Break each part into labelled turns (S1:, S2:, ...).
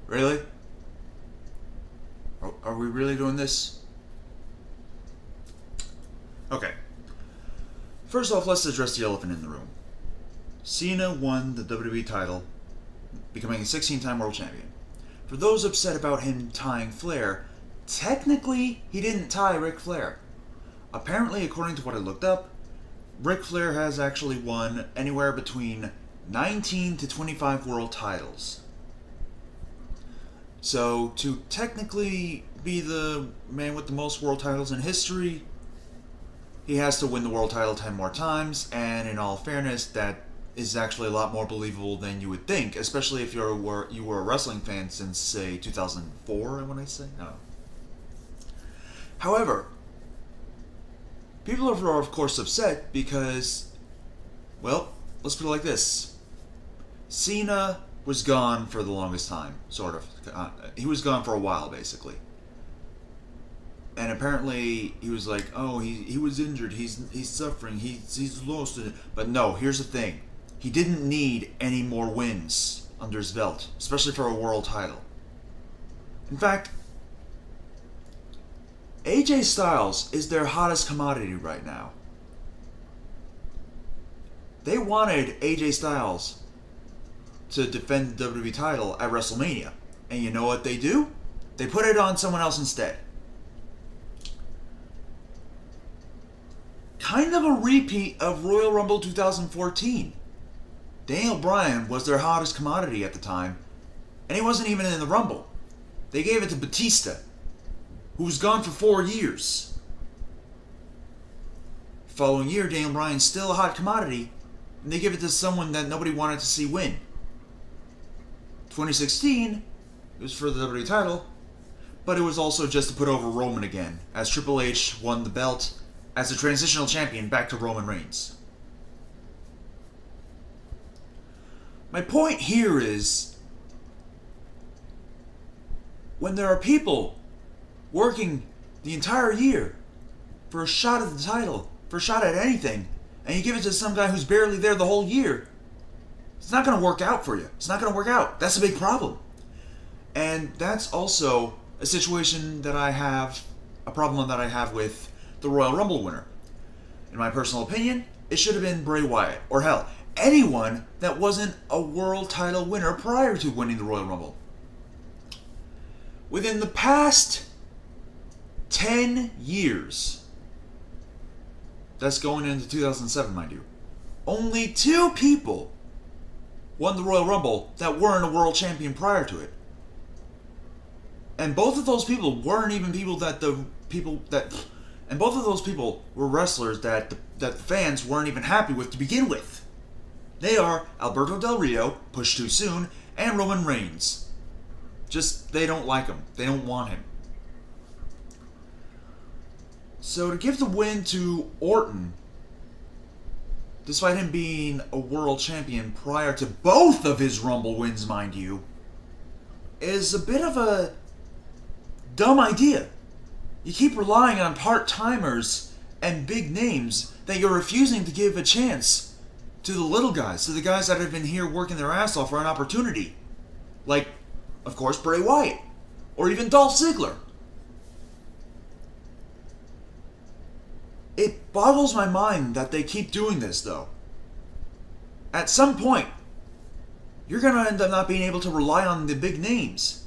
S1: Really? Are we really doing this? Okay. First off, let's address the elephant in the room. Cena won the WWE title, becoming a 16-time world champion. For those upset about him tying Flair, technically he didn't tie Ric Flair. Apparently, according to what I looked up, Ric Flair has actually won anywhere between 19 to 25 world titles. So, to technically be the man with the most world titles in history, he has to win the world title 10 more times, and in all fairness, that is actually a lot more believable than you would think, especially if you were a wrestling fan since, say, 2004, I want to say? No. However, people are, of course, upset because, well, let's put it like this. Cena was gone for the longest time, sort of. He was gone for a while, basically. And apparently, he was like, oh, he was injured, he's suffering, he's lost it. But no, here's the thing. He didn't need any more wins under his belt, especially for a world title. In fact, AJ Styles is their hottest commodity right now. They wanted AJ Styles to defend the WWE title at WrestleMania. And you know what they do? They put it on someone else instead. Kind of a repeat of Royal Rumble 2014. Daniel Bryan was their hottest commodity at the time, and he wasn't even in the Rumble. They gave it to Batista, who was gone for 4 years. The following year, Daniel Bryan's still a hot commodity, and they give it to someone that nobody wanted to see win. 2016, it was for the WWE title, but it was also just to put over Roman again, as Triple H won the belt as a transitional champion back to Roman Reigns. My point here is, when there are people working the entire year for a shot at the title, for a shot at anything, and you give it to some guy who's barely there the whole year, it's not going to work out for you. It's not going to work out. That's a big problem. And that's also a situation that I have, a problem that I have with the Royal Rumble winner. In my personal opinion, it should have been Bray Wyatt, or hell, anyone that wasn't a world title winner prior to winning the Royal Rumble. Within the past 10 years, that's going into 2007, mind you, only 2 people won the Royal Rumble that weren't a world champion prior to it. And both of those people weren't even people that and both of those people were wrestlers that the fans weren't even happy with to begin with. They are Alberto Del Rio, pushed too soon, and Roman Reigns. Just, they don't like him. They don't want him. So to give the win to Orton, despite him being a world champion prior to both of his Rumble wins, mind you, is a bit of a dumb idea. You keep relying on part-timers and big names that you're refusing to give a chance to the little guys, to the guys that have been here working their ass off for an opportunity. Like, of course, Bray Wyatt, or even Dolph Ziggler. It boggles my mind that they keep doing this, though. At some point, you're going to end up not being able to rely on the big names.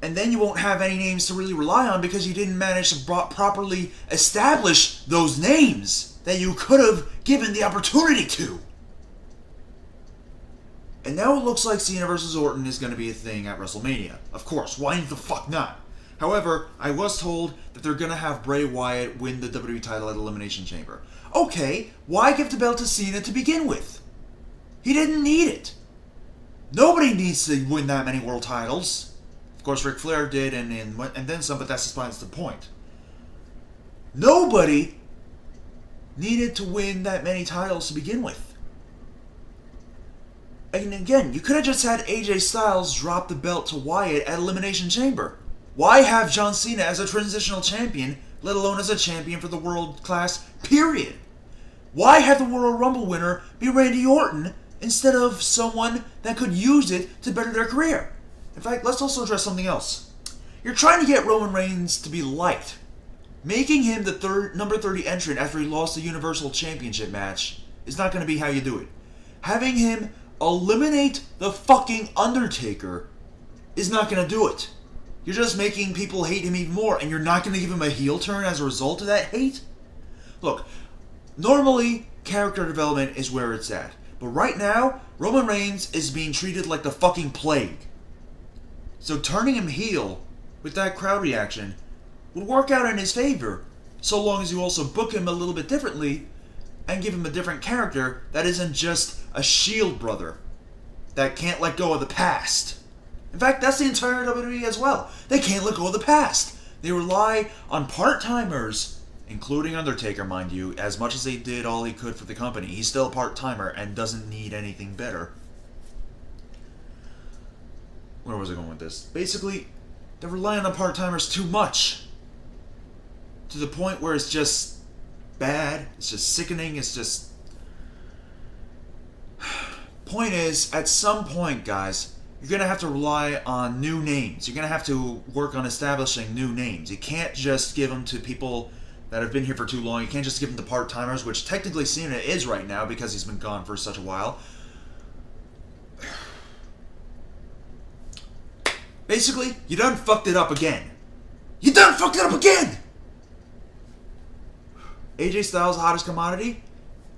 S1: And then you won't have any names to really rely on because you didn't manage to properly establish those names that you could have given the opportunity to. And now it looks like Cena vs. Orton is going to be a thing at WrestleMania. Of course, why the fuck not? However, I was told that they're going to have Bray Wyatt win the WWE title at Elimination Chamber. Okay, why give the belt to Cena to begin with? He didn't need it. Nobody needs to win that many world titles. Of course, Ric Flair did, and then some, but that's besides the point. Nobody needed to win that many titles to begin with. And again, you could have just had AJ Styles drop the belt to Wyatt at Elimination Chamber. Why have John Cena as a transitional champion, let alone as a champion for the world class, period? Why have the Royal Rumble winner be Randy Orton instead of someone that could use it to better their career? In fact, let's also address something else. You're trying to get Roman Reigns to be liked. Making him the number 30 entrant after he lost the Universal Championship match is not going to be how you do it. Having him eliminate the fucking Undertaker is not going to do it. You're just making people hate him even more, and you're not going to give him a heel turn as a result of that hate? Look, normally, character development is where it's at. But right now, Roman Reigns is being treated like the fucking plague. So turning him heel with that crowd reaction would work out in his favor, so long as you also book him a little bit differently and give him a different character that isn't just a Shield brother that can't let go of the past. In fact, that's the entire WWE as well. They can't let go of the past. They rely on part-timers, including Undertaker, mind you, as much as they did all he could for the company. He's still a part-timer and doesn't need anything better. Where was I going with this? Basically, they're relying on part-timers too much. To the point where it's just bad, it's just sickening, it's just... Point is, at some point, guys, you're going to have to rely on new names. You're going to have to work on establishing new names. You can't just give them to people that have been here for too long. You can't just give them to part-timers, which technically Cena is right now because he's been gone for such a while. Basically, you done fucked it up again. You done fucked it up again! AJ Styles, hottest commodity?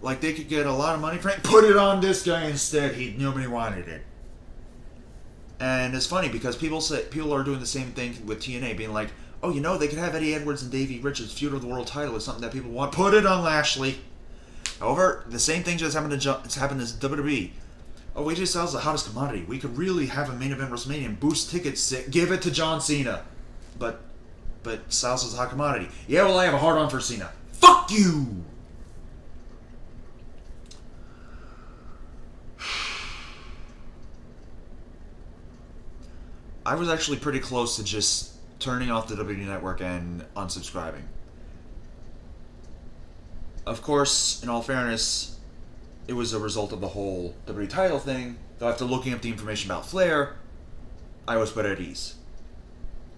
S1: Like they could get a lot of money for it. Put it on this guy instead. Nobody wanted it. And it's funny because people are doing the same thing with TNA, being like, oh, you know, they could have Eddie Edwards and Davey Richards feud of the world title is something that people want. Put it on Lashley. However, the same thing just happened to WWE. Oh, AJ Styles is the hottest commodity. We could really have a main event WrestleMania and boost tickets. Give it to John Cena. But Styles is a hot commodity. Yeah, well, I have a hard on for Cena. Fuck you! I was actually pretty close to just turning off the WWE Network and unsubscribing. Of course, in all fairness, it was a result of the whole WWE title thing, though after looking up the information about Flair, I was put at ease.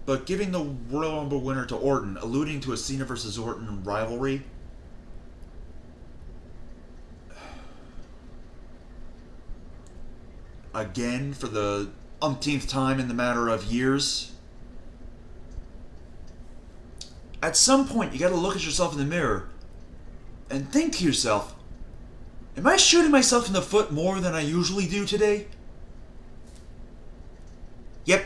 S1: But giving the Royal Rumble winner to Orton, alluding to a Cena versus Orton rivalry, again for the umpteenth time in the matter of years, at some point you gotta look at yourself in the mirror and think to yourself, am I shooting myself in the foot more than I usually do today? Yep.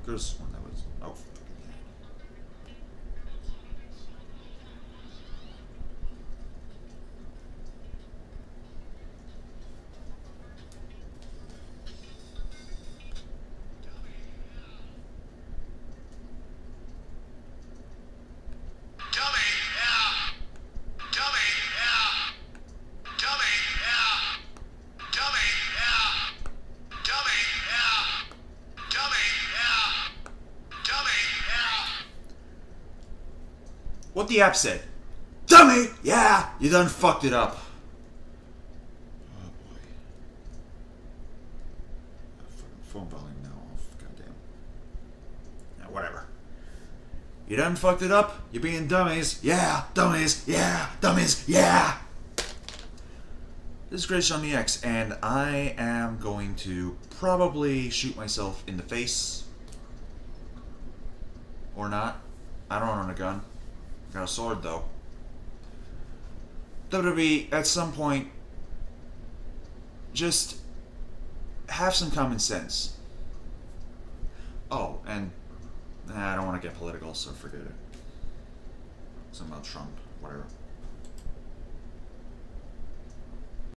S1: There's one that was... Oh. What the app said? Dummy! Yeah! You done fucked it up. Oh boy. Phone volume now off. Goddamn. Now, whatever. You done fucked it up? You're being dummies. Yeah! Dummies! Yeah! Dummies! Yeah! This is Grace on the X, and I am going to probably shoot myself in the face. Or not. I don't own a gun. Got a sword, though. WWE, at some point, just have some common sense. Oh, and I don't want to get political, so forget it. Something about Trump, whatever.